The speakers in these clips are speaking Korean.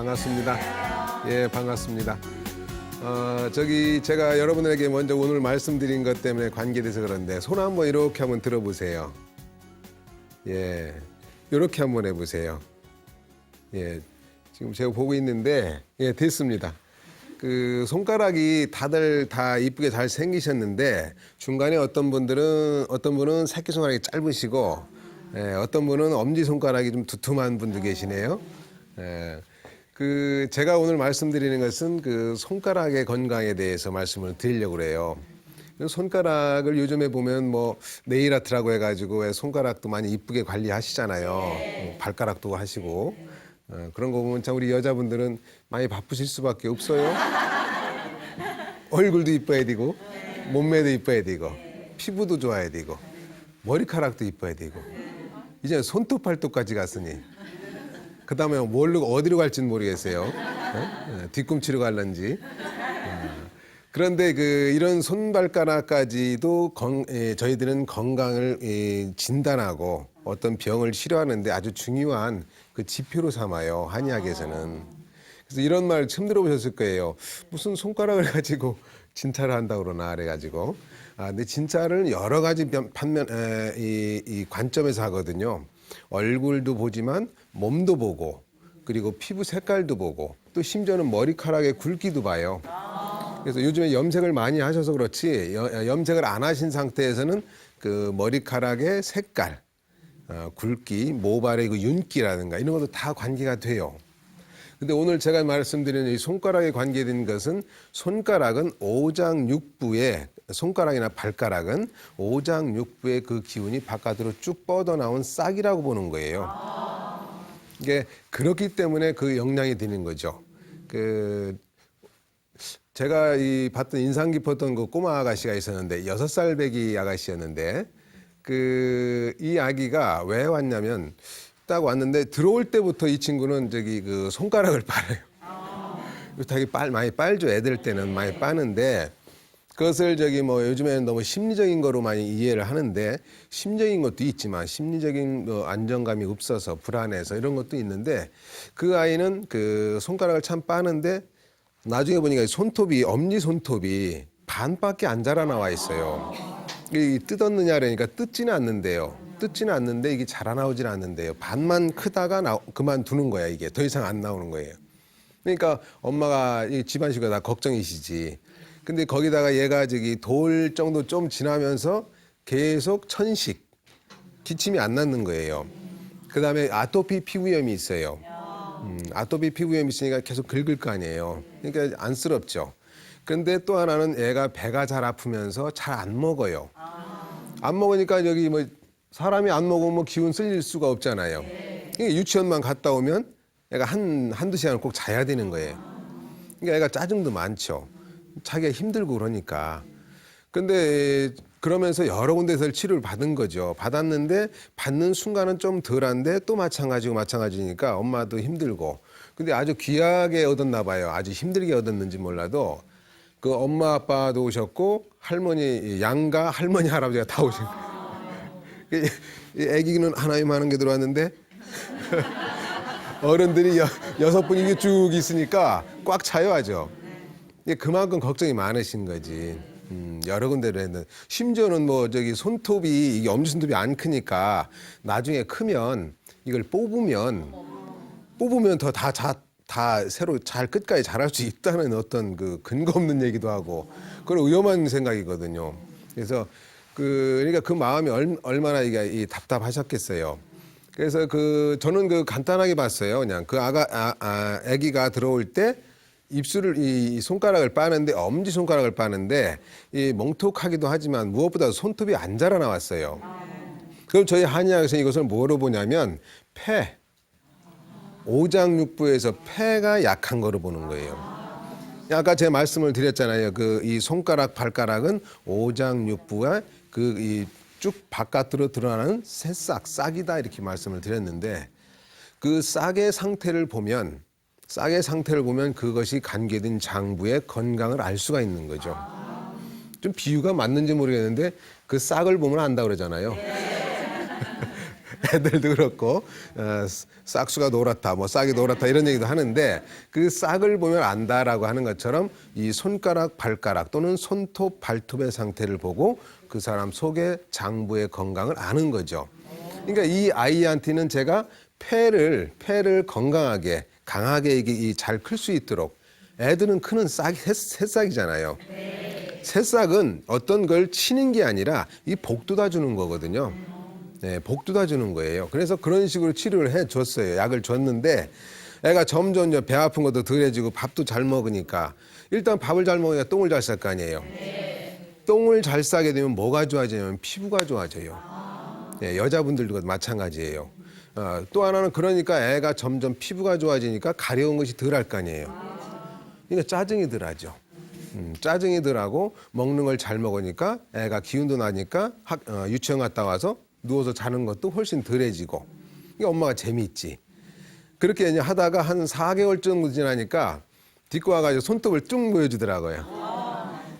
반갑습니다. 예, 반갑습니다. 제가 여러분에게 먼저 오늘 말씀드린 것 때문에 관계돼서 그런데 손 한번 이렇게 한번 들어보세요. 예, 이렇게 한번 해보세요. 예, 지금 제가 보고 있는데 예, 됐습니다. 그 손가락이 다들 다 이쁘게 잘 생기셨는데 중간에 어떤 분은 새끼손가락이 짧으시고 어떤 분은 엄지손가락이 좀 두툼한 분도 계시네요. 그 제가 오늘 말씀드리는 것은 그 손가락의 건강에 대해서 말씀을 드리려고 그래요. 손가락을 요즘에 보면 뭐 네일 아트라고 해가지고 왜 손가락도 많이 이쁘게 관리하시잖아요. 뭐 발가락도 하시고 그런 거 보면 참 우리 여자분들은 많이 바쁘실 수밖에 없어요. 얼굴도 이뻐야 되고 몸매도 이뻐야 되고 피부도 좋아야 되고 머리카락도 이뻐야 되고 이제 손톱 발톱까지 갔으니 그 다음에 어디로 갈지는 모르겠어요. 뒤꿈치로 갈런지. 그런데 이런 손발가락까지도 저희들은 건강을 진단하고 어떤 병을 치료하는데 아주 중요한 그 지표로 삼아요. 한의학에서는. 그래서 이런 말 처음 들어보셨을 거예요. 무슨 손가락을 가지고 진찰을 한다고 그러나 그래가지고. 근데 진찰을 여러 가지 이 관점에서 하거든요. 얼굴도 보지만 몸도 보고 그리고 피부 색깔도 보고 또 심지어는 머리카락의 굵기도 봐요. 그래서 요즘에 염색을 많이 하셔서 그렇지 염색을 안 하신 상태에서는 그 머리카락의 색깔, 굵기, 모발의 그 윤기라든가 이런 것도 다 관계가 돼요. 근데 오늘 제가 말씀드리는 이 손가락에 관계된 것은 손가락은 오장육부의 손가락이나 발가락은 오장육부의 그 기운이 바깥으로 쭉 뻗어나온 싹이라고 보는 거예요. 이게 그렇기 때문에 그 영향이 되는 거죠. 제가 봤던 인상 깊었던 그 꼬마 아가씨가 있었는데 6살 배기 아가씨였는데 이 아기가 왜 왔냐면 딱 왔는데 들어올 때부터 이 친구는 그 손가락을 빨아요. 되게 많이 빨죠. 애들 때는 많이 빠는데 그것을 요즘에는 너무 심리적인 거로 많이 이해를 하는데 심적인 것도 있지만 심리적인 안정감이 없어서 불안해서 이런 것도 있는데 그 아이는 그 손가락을 참 빠는데 나중에 보니까 엄지 손톱이 반밖에 안 자라 나와 있어요. 뜯었느냐 그러니까 뜯지는 않는데요. 뜯지는 않는데 이게 자라나오질 않는데요. 반만 크다가 그만두는 거야. 이게 더 이상 안 나오는 거예요. 그러니까 엄마가 집안 식구가 다 걱정이시지. 근데 거기다가 얘가 돌 정도 좀 지나면서 계속 천식, 기침이 안 낫는 거예요. 그 다음에 아토피 피부염이 있어요. 아토피 피부염이 있으니까 계속 긁을 거 아니에요. 그러니까 안쓰럽죠. 그런데 또 하나는 애가 배가 잘 아프면서 잘 안 먹어요. 안 먹으니까 사람이 안 먹으면 기운 쓸릴 수가 없잖아요. 그러니까 유치원만 갔다 오면 애가 한두 시간 꼭 자야 되는 거예요. 그러니까 애가 짜증도 많죠. 자기가 힘들고 그러니까. 근데 그러면서 여러 군데서 치료를 받은 거죠. 받았는데 받는 순간은 좀 덜한데 또 마찬가지니까 엄마도 힘들고. 근데 아주 귀하게 얻었나 봐요. 아주 힘들게 얻었는지 몰라도 그 엄마 아빠도 오셨고 양가 할머니 할아버지가 다 오신 거예요. 이 아기는 하나님 하는 게 들어왔는데 어른들이 6분이 쭉 있으니까 꽉 차요 아주. 그만큼 걱정이 많으신 거지. 여러 군데로 했는데 심지어는 손톱이 이게 엄지손톱이 안 크니까 나중에 크면 이걸 뽑으면 다 새로 잘 끝까지 자랄 수 있다는 어떤 그 근거 없는 얘기도 하고 그런 위험한 생각이거든요. 그래서 그러니까 그 마음이 얼마나 이게 답답하셨겠어요. 그래서 저는 간단하게 봤어요. 그냥 아기가 들어올 때 입술을 이 손가락을 빠는데 엄지 손가락을 빠는데 이 멍톡하기도 하지만 무엇보다 손톱이 안 자라 나왔어요. 그럼 저희 한의학에서 이것을 뭐로 보냐면 오장육부에서 폐가 약한 거로 보는 거예요. 아까 제가 말씀을 드렸잖아요. 이 손가락 발가락은 오장육부가 쭉 바깥으로 드러나는 싹이다 이렇게 말씀을 드렸는데 그 싹의 상태를 보면 그것이 관계된 장부의 건강을 알 수가 있는 거죠. 좀 비유가 맞는지 모르겠는데 그 싹을 보면 안다 그러잖아요. 애들도 그렇고 싹수가 노랗다, 뭐 싹이 노랗다 이런 얘기도 하는데 그 싹을 보면 안다라고 하는 것처럼 이 손가락, 발가락 또는 손톱, 발톱의 상태를 보고 그 사람 속의 장부의 건강을 아는 거죠. 그러니까 이 아이한테는 제가 폐를 건강하게 강하게 잘 클 수 있도록 애들은 크는 새싹이잖아요. 새싹은 어떤 걸 치는 게 아니라 이 복돋아 주는 거거든요. 네, 복돋아 주는 거예요. 그래서 그런 식으로 치료를 해 줬어요. 약을 줬는데 애가 점점 배 아픈 것도 덜해지고 밥도 잘 먹으니까 일단 밥을 잘 먹으니까 똥을 잘 쌀 거 아니에요. 똥을 잘 싸게 되면 뭐가 좋아지냐면 피부가 좋아져요. 네, 여자분들도 마찬가지예요. 또 하나는 그러니까 애가 점점 피부가 좋아지니까 가려운 것이 덜 할 거 아니에요. 그러니까 짜증이 덜하죠. 짜증이 덜하고 먹는 걸 잘 먹으니까 애가 기운도 나니까 유치원 갔다 와서 누워서 자는 것도 훨씬 덜해지고 이게 엄마가 재미있지. 그렇게 이제 하다가 한 4개월 정도 지나니까 딛고 와가지고 손톱을 쭉 보여주더라고요.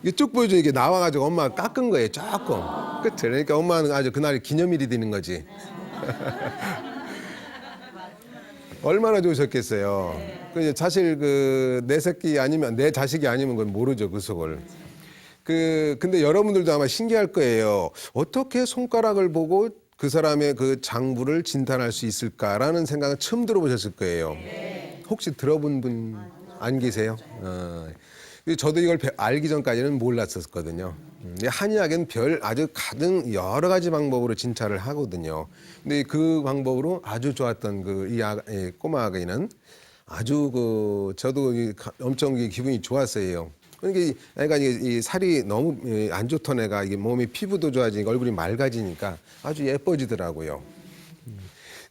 이게 쭉 보여주니까 이게 나와가지고 엄마가 깎은 거예요. 조금. 그치? 그러니까 엄마는 아주 그날이 기념일이 되는 거지. 얼마나 좋으셨겠어요. 사실 내 새끼 아니면 내 자식이 아니면 그건 모르죠, 그 속을. 근데 여러분들도 아마 신기할 거예요. 어떻게 손가락을 보고 그 사람의 그 장부를 진단할 수 있을까라는 생각은 처음 들어보셨을 거예요. 혹시 들어본 분 안 계세요? 저도 이걸 알기 전까지는 몰랐었거든요. 한의학에는 아주 가등 여러 가지 방법으로 진찰을 하거든요. 근데 그 방법으로 아주 좋았던 이 꼬마 아기는 아주 저도 엄청 기분이 좋았어요. 그러니까 애가 이 살이 너무 안 좋던 애가 이게 몸이 피부도 좋아지니까 얼굴이 맑아지니까 아주 예뻐지더라고요.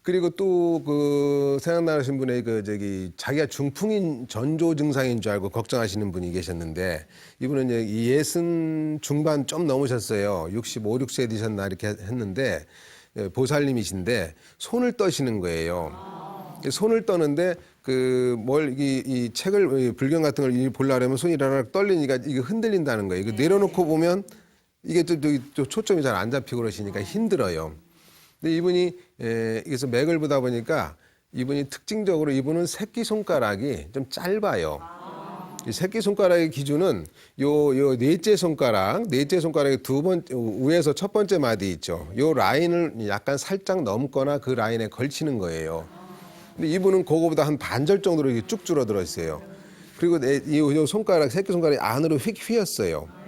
그리고 또 생각나신 분의 자기가 중풍인 전조 증상인 줄 알고 걱정하시는 분이 계셨는데 이분은 이제 60 중반 좀 넘으셨어요. 65, 6세 되셨나 이렇게 했는데 보살님이신데 손을 떠시는 거예요. 손을 떠는데 이 책을 불경 같은 걸 보려면 손이 라락 떨리니까 이게 흔들린다는 거예요. 이거 내려놓고 보면 이게 또 초점이 잘 안 잡히고 그러시니까 힘들어요. 근데 이분이 그래서 맥을 보다 보니까 이분이 특징적으로 이분은 새끼 손가락이 좀 짧아요. 이 새끼 손가락의 기준은 요 넷째 손가락의 위에서 첫 번째 마디 있죠. 요 라인을 약간 살짝 넘거나 그 라인에 걸치는 거예요. 근데 이분은 그거보다 한 반절 정도로 이렇게 쭉 줄어들어 있어요. 그리고 이 손가락, 새끼 손가락이 안으로 휙 휘었어요.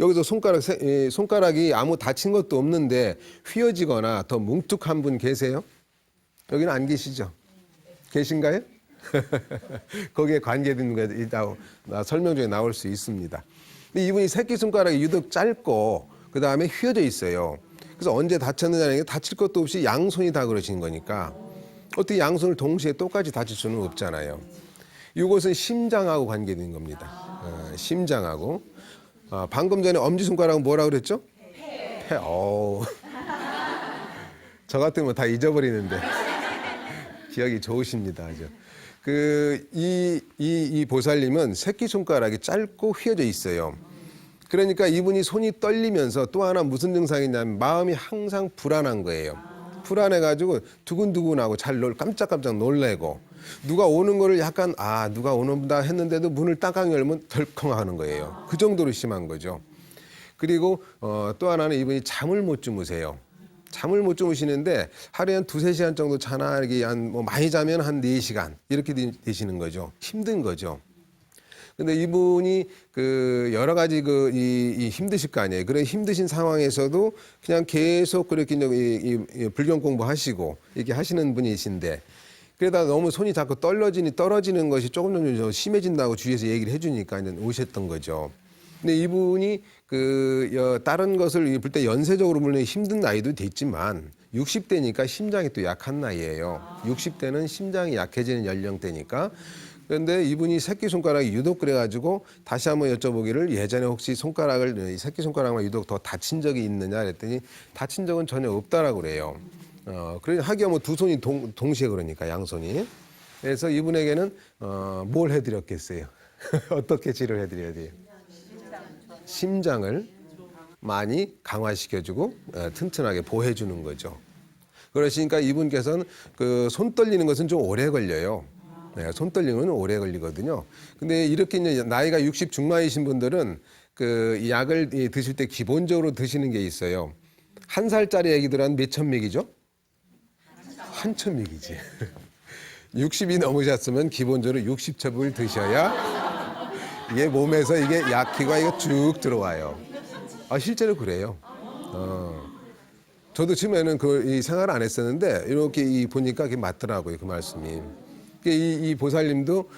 여기서 손가락이 아무 다친 것도 없는데 휘어지거나 더 뭉툭한 분 계세요? 여기는 안 계시죠? 계신가요? 거기에 관계된 게 설명 중에 나올 수 있습니다. 근데 이분이 새끼손가락이 유독 짧고 그 다음에 휘어져 있어요. 그래서 언제 다쳤느냐는 게 다칠 것도 없이 양손이 다 그러신 거니까 어떻게 양손을 동시에 똑같이 다칠 수는 없잖아요. 이것은 심장하고 관계된 겁니다. 심장하고. 방금 전에 엄지손가락은 뭐라고 그랬죠? 폐. 저 같으면 다 잊어버리는데 기억이 좋으십니다. 아주. 이 보살님은 새끼손가락이 짧고 휘어져 있어요. 그러니까 이분이 손이 떨리면서 또 하나 무슨 증상이냐면 마음이 항상 불안한 거예요. 불안해가지고 두근두근하고 깜짝깜짝 놀래고 누가 오는 거를 약간 누가 오는다 했는데도 문을 딱딱 열면 덜컹하는 거예요. 그 정도로 심한 거죠. 그리고 또 하나는 이분이 잠을 못 주무세요. 잠을 못 주무시는데 하루에 한 2-3시간 정도 자나 많이 자면 한 4시간 이렇게 되시는 거죠. 힘든 거죠. 근데 이분이 여러 가지 이 힘드실 거 아니에요. 그런 힘드신 상황에서도 그냥 계속 그렇게 이 불경 공부하시고 이렇게 하시는 분이신데 그러다 너무 손이 자꾸 떨어지는 것이 조금 심해진다고 주위에서 얘기를 해주니까 이제 오셨던 거죠. 근데 이분이 다른 것을 볼 때 연세적으로 물론 힘든 나이도 됐지만 60대니까 심장이 또 약한 나이예요. 60대는 심장이 약해지는 연령대니까. 그런데 이분이 새끼손가락이 유독 그래가지고 다시 한번 여쭤보기를 예전에 혹시 새끼손가락만 유독 더 다친 적이 있느냐 그랬더니 다친 적은 전혀 없다라고 그래요. 그래 하기야 두 손이 동시에 그러니까 양손이. 그래서 이분에게는 뭘 해드렸겠어요? 어떻게 치료를 해드려야 돼요? 심장을 많이 강화시켜주고 튼튼하게 보호해주는 거죠. 그러시니까 이분께서는 그 손 떨리는 것은 좀 오래 걸려요. 네, 손 떨리는 건 오래 걸리거든요. 근데 이렇게 이제 나이가 60 중반이신 분들은 그 약을 드실 때 기본적으로 드시는 게 있어요. 1살짜리 애기들은 몇천 맥이죠? 1,000맥이지. 60이 넘으셨으면 기본적으로 60첩을 드셔야 이게 몸에서 이게 약효가 이거 쭉 들어와요. 아, 실제로 그래요. 저도 처음에는 이 생각을 안 했었는데 이렇게 보니까 그게 맞더라고요. 그 말씀이. 이 보살님도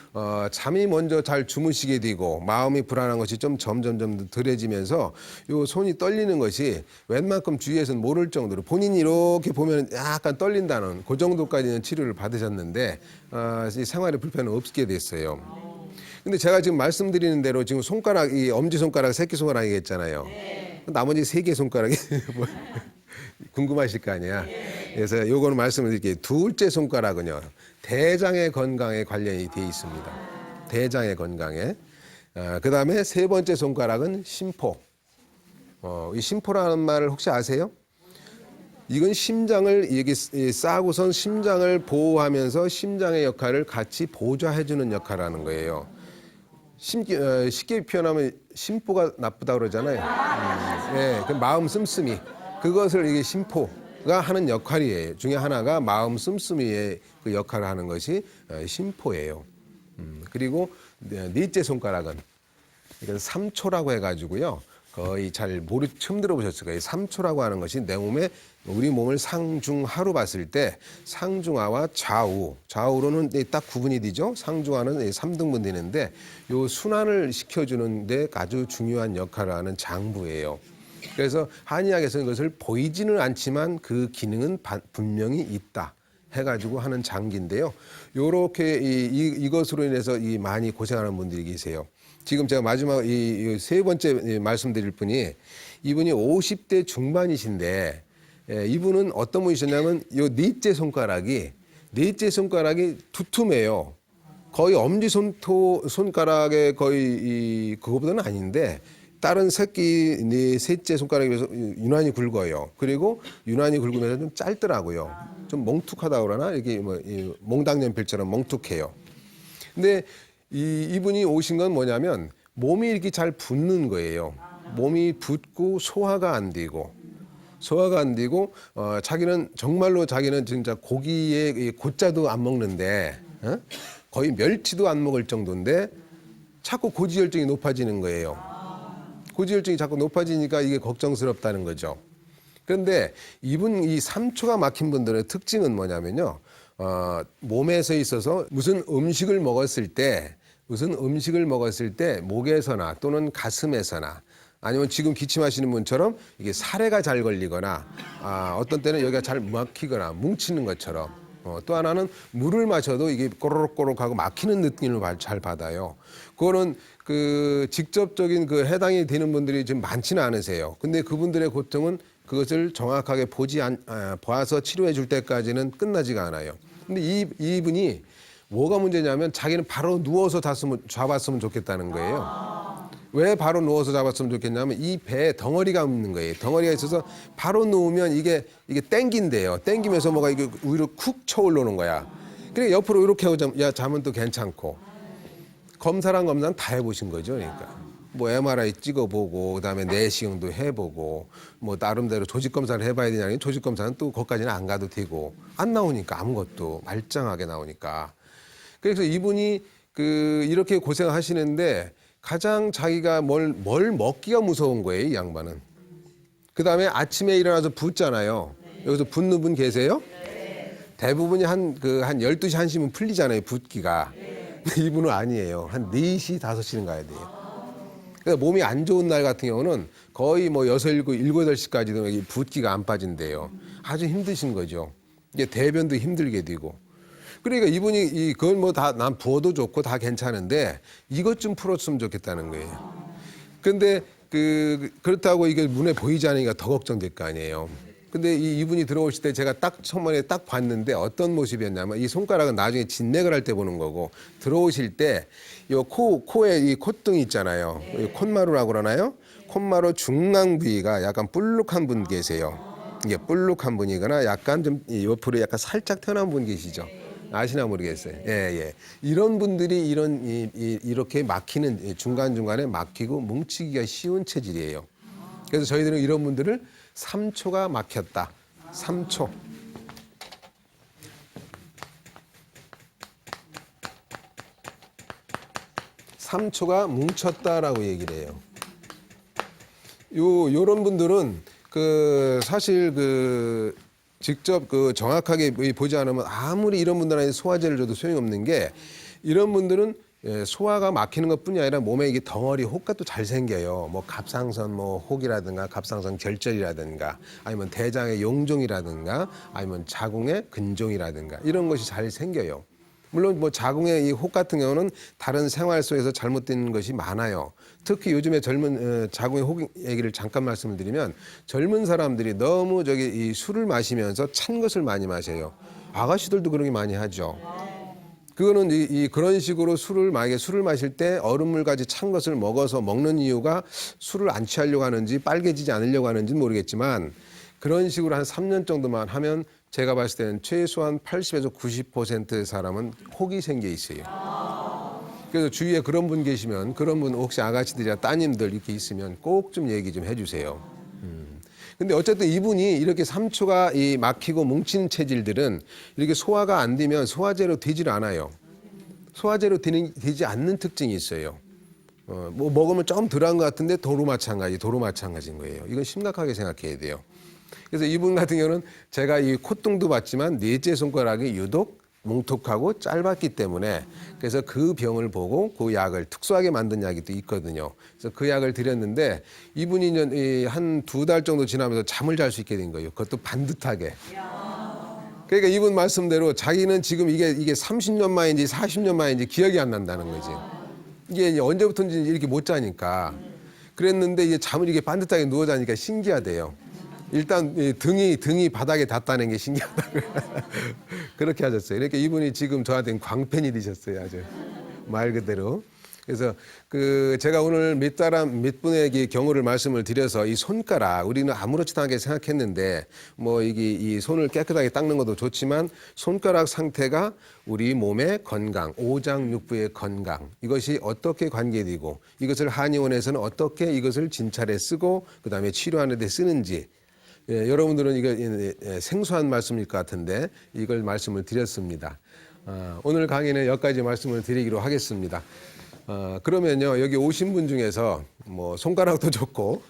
잠이 먼저 잘 주무시게 되고 마음이 불안한 것이 좀 점점 덜해지면서 요 손이 떨리는 것이 웬만큼 주위에서는 모를 정도로 본인이 이렇게 보면 약간 떨린다는 그 정도까지는 치료를 받으셨는데 이 생활에 불편은 없게 됐어요. 근데 제가 지금 말씀드리는 대로 지금 손가락, 이 엄지손가락, 새끼손가락이 있잖아요. 나머지 3개 손가락이 뭐 궁금하실 거 아니야. 그래서 요거는 말씀을 드릴게요. 둘째 손가락은요, 대장의 건강에 관련이 돼 있습니다. 대장의 건강에. 그 다음에 3번째 손가락은 심포. 이 심포라는 말을 혹시 아세요? 이건 심장을 여기 싸고선 심장을 보호하면서 심장의 역할을 같이 보좌해주는 역할을 하는 거예요. 쉽게 표현하면 심포가 나쁘다 그러잖아요. 네, 그 마음 씀씀이. 그것을 이게 심포가 하는 역할이에요. 중에 하나가 마음 씀씀이의 그 역할을 하는 것이 심포예요. 그리고 넷째 손가락은 이건 삼초라고 해가지고요. 거의 잘 처음 들어보셨을 거예요. 삼초라고 하는 것이 내 몸에 우리 몸을 상중하로 봤을 때 상중하와 좌우로는 딱 구분이 되죠. 상중하는 3등분 되는데 요 순환을 시켜주는 데 아주 중요한 역할을 하는 장부예요. 그래서 한의학에서는 이것을 보이지는 않지만 그 기능은 분명히 있다 해가지고 하는 장기인데요. 요렇게 이것으로 인해서 많이 고생하는 분들이 계세요. 지금 제가 마지막 이 3번째 말씀드릴 분이 이분이 50대 중반이신데 이분은 어떤 분이셨냐면 요 넷째 손가락이 두툼해요. 거의 엄지 손가락의 거의 그거보다는 아닌데 다른 셋째 손가락에 비해서 유난히 굵어요. 그리고 유난히 굵으면서 좀 짧더라고요. 좀 멍툭하다 그러나 이게 몽당연필처럼 멍툭해요. 근데 이분이 오신 건 뭐냐면 몸이 이렇게 잘 붓는 거예요. 몸이 붓고 소화가 안 되고 자기는 진짜 고기에 고자도 안 먹는데 거의 멸치도 안 먹을 정도인데 자꾸 고지혈증이 높아지는 거예요. 고지혈증이 자꾸 높아지니까 이게 걱정스럽다는 거죠. 그런데 이 3초가 막힌 분들의 특징은 뭐냐면요. 몸에서 있어서 무슨 음식을 먹었을 때 목에서나 또는 가슴에서나 아니면 지금 기침하시는 분처럼 이게 사례가 잘 걸리거나 어떤 때는 여기가 잘 막히거나 뭉치는 것처럼 또 하나는 물을 마셔도 이게 꼬르륵꼬르륵하고 막히는 느낌을 잘 받아요. 그거는 그 직접적인 그 해당이 되는 분들이 지금 많지는 않으세요. 근데 그분들의 고통은 그것을 정확하게 봐서 치료해 줄 때까지는 끝나지가 않아요. 근데 이분이 뭐가 문제냐면 자기는 바로 누워서 잡았으면 좋겠다는 거예요. 왜 바로 누워서 잡았으면 좋겠냐면 이 배에 덩어리가 있는 거예요. 덩어리가 있어서 바로 누우면 이게 땡긴대요. 땡기면서 뭐가 이게 위로 쿡 쳐올라오는 거야. 그러니까 옆으로 이렇게 하고 자면 또 괜찮고. 검사는 다 해보신 거죠. 그러니까 뭐 MRI 찍어보고 그다음에 내시경도 해보고 뭐 나름대로 조직 검사를 해봐야 되냐니 조직 검사는 또 거기까지는 안 가도 되고 안 나오니까 아무것도 말짱하게 나오니까. 그래서 이분이 이렇게 고생하시는데 가장 자기가 뭘 먹기가 무서운 거예요, 이 양반은. 그다음에 아침에 일어나서 붓잖아요. 여기서 붓는 분 계세요? 대부분이 한 12시, 1시면 풀리잖아요, 붓기가. 근데 이분은 아니에요. 한 4시, 5시는 가야 돼요. 그러니까 몸이 안 좋은 날 같은 경우는 거의 뭐 6, 7, 8시까지도 붓기가 안 빠진대요. 아주 힘드신 거죠. 이게 대변도 힘들게 되고. 그러니까 이분이 그건 뭐 다 난 부어도 좋고 다 괜찮은데 이것 좀 풀었으면 좋겠다는 거예요. 근데 그렇다고 이게 눈에 보이지 않으니까 더 걱정될 거 아니에요. 근데 이분이 들어오실 때 제가 처음에 딱 봤는데 어떤 모습이었냐면 이 손가락은 나중에 진맥을 할 때 보는 거고 들어오실 때 요 코에 이 콧등이 있잖아요. 콧마루라고 그러나요? 콧마루 중앙 부위가 약간 불룩한 분 계세요. 이게 볼록한 분이거나 약간 좀 옆으로 약간 살짝 태어난 분 계시죠? 아시나 모르겠어요. 예, 예. 이런 분들이 이렇게 막히는 중간중간에 막히고 뭉치기가 쉬운 체질이에요. 그래서 저희들은 이런 분들을 3초가 막혔다. 3초. 3초가 뭉쳤다라고 얘기를 해요. 요런 분들은 사실 직접 정확하게 보지 않으면 아무리 이런 분들한테 소화제를 줘도 소용없는 게 이런 분들은 소화가 막히는 것뿐이 아니라 몸에 이게 덩어리 혹가 또 잘 생겨요. 뭐 갑상선 혹이라든가 갑상선 결절이라든가 아니면 대장의 용종이라든가 아니면 자궁의 근종이라든가 이런 것이 잘 생겨요. 물론 자궁의 이 혹 같은 경우는 다른 생활 속에서 잘못된 것이 많아요. 특히 요즘에 젊은 자궁의 혹 얘기를 잠깐 말씀을 드리면 젊은 사람들이 너무 이 술을 마시면서 찬 것을 많이 마셔요. 아가씨들도 그런 게 많이 하죠. 그거는 그런 식으로 만약에 술을 마실 때 얼음물까지 찬 것을 먹는 이유가 술을 안 취하려고 하는지 빨개지지 않으려고 하는지는 모르겠지만 그런 식으로 한 3년 정도만 하면 제가 봤을 때는 최소한 80에서 90% 사람은 혹이 생겨 있어요. 그래서 주위에 그런 분 계시면 그런 분 혹시 아가씨들이나 따님들 이렇게 있으면 꼭 좀 얘기 좀 해주세요. 근데 어쨌든 이분이 이렇게 3초가 막히고 뭉친 체질들은 이렇게 소화가 안 되면 소화제로 되질 않아요. 소화제로 되지 않는 특징이 있어요. 먹으면 좀 덜한 것 같은데 도로 마찬가지인 거예요. 이건 심각하게 생각해야 돼요. 그래서 이분 같은 경우는 제가 이 콧등도 봤지만 넷째 손가락이 유독 뭉툭하고 짧았기 때문에 그래서 그 병을 보고 그 약을 특수하게 만든 약이 또 있거든요. 그래서 그 약을 드렸는데 이분이 이제 한 2달 정도 지나면서 잠을 잘 수 있게 된 거예요. 그것도 반듯하게. 그러니까 이분 말씀대로 자기는 지금 이게 30년 만인지 40년 만인지 기억이 안 난다는 거지. 이게 이제 언제부터인지 이렇게 못 자니까. 그랬는데 이제 잠을 이렇게 반듯하게 누워 자니까 신기하대요. 일단 등이 바닥에 닿다는 게 신기하다고요. 그렇게 하셨어요. 이렇게 이분이 지금 저한테는 광팬이 되셨어요. 아주 말 그대로. 그래서 제가 오늘 몇 분에게 경우를 말씀을 드려서 이 손가락 우리는 아무렇지도 않게 생각했는데 이 손을 깨끗하게 닦는 것도 좋지만 손가락 상태가 우리 몸의 건강, 오장육부의 건강 이것이 어떻게 관계되고 이것을 한의원에서는 어떻게 이것을 진찰에 쓰고 그다음에 치료하는 데 쓰는지 여러분들은 이거 생소한 말씀일 것 같은데 이걸 말씀을 드렸습니다. 오늘 강의는 여기까지 말씀을 드리기로 하겠습니다. 그러면요 여기 오신 분 중에서 손가락도 좋고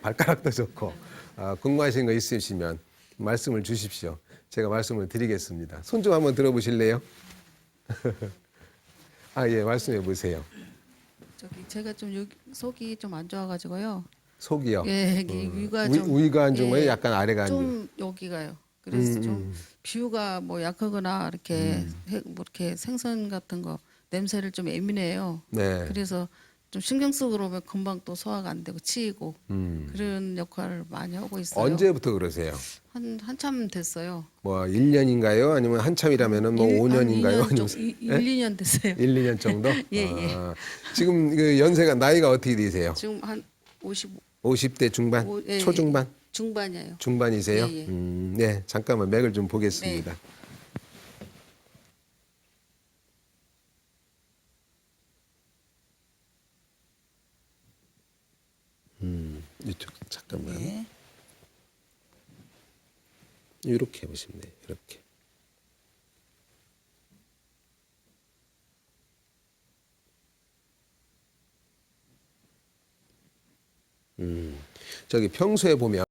발가락도 좋고 궁금하신 거 있으시면 말씀을 주십시오. 제가 말씀을 드리겠습니다. 손 좀 한번 들어보실래요? 예, 말씀해 보세요. 제가 좀 속이 좀 안 좋아가지고요. 속이요? 예, 위가 좀 위가 안 좋은 거예요? 예, 약간 아래가 안 좋은 좀 여기가요. 그래서 좀 비유가 약하거나 이렇게 이렇게 생선 같은 거 냄새를 좀 예민해요. 네. 그래서 좀 신경 쓰고 그러면 금방 또 소화가 안 되고 치이고 그런 역할을 많이 하고 있어요. 언제부터 그러세요? 한참 됐어요. 1년인가요? 아니면 한참이라면은 5년인가요? 1, 2년 됐어요. 1, 2년 정도? 예, 예. 지금 나이가 어떻게 되세요? 지금 한 55, 50대 중반? 예, 초중반? 중반이에요. 중반이세요? 예, 예. 네, 잠깐만 맥을 좀 보겠습니다. 이쪽 잠깐만. 네. 이렇게 해보시면 돼요. 이렇게. 저기 평소에 보면